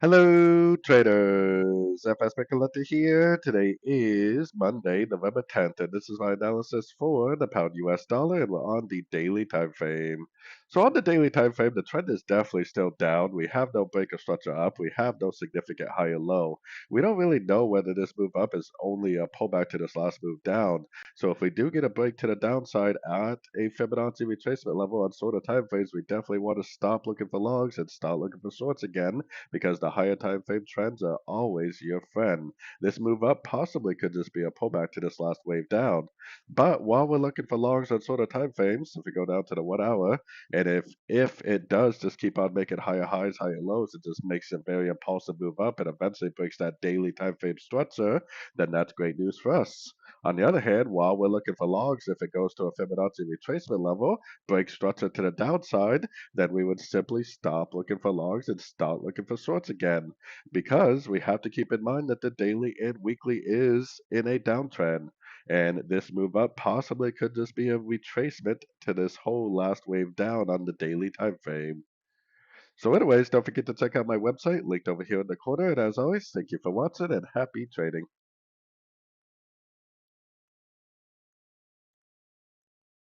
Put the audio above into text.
Hello, traders. FX Pip Collector here. Today is Monday, November 10th, and this is my analysis for the pound US dollar, and we're on the daily time frame. So on the daily time frame, the trend is definitely still down. We have no break of structure up. We have no significant higher low. We don't really know whether this move up is only a pullback to this last move down. So if we do get a break to the downside at a Fibonacci retracement level on shorter time frames, we definitely want to stop looking for longs and start looking for shorts again because the higher time frame trends are always your friend. This move up possibly could just be a pullback to this last wave down. But while we're looking for longs on shorter time frames, if we go down to the 1 hour, and if it does just keep on making higher highs, higher lows, it just makes a very impulsive move up and eventually breaks that daily time frame structure, then that's great news for us. On the other hand, while we're looking for longs, if it goes to a Fibonacci retracement level, breaks structure to the downside, then we would simply stop looking for longs and start looking for shorts again, because we have to keep in mind that the daily and weekly is in a downtrend, and this move up possibly could just be a retracement to this whole last wave down on the daily time frame. So anyways, don't forget to check out my website linked over here in the corner, and as always, thank you for watching and happy trading.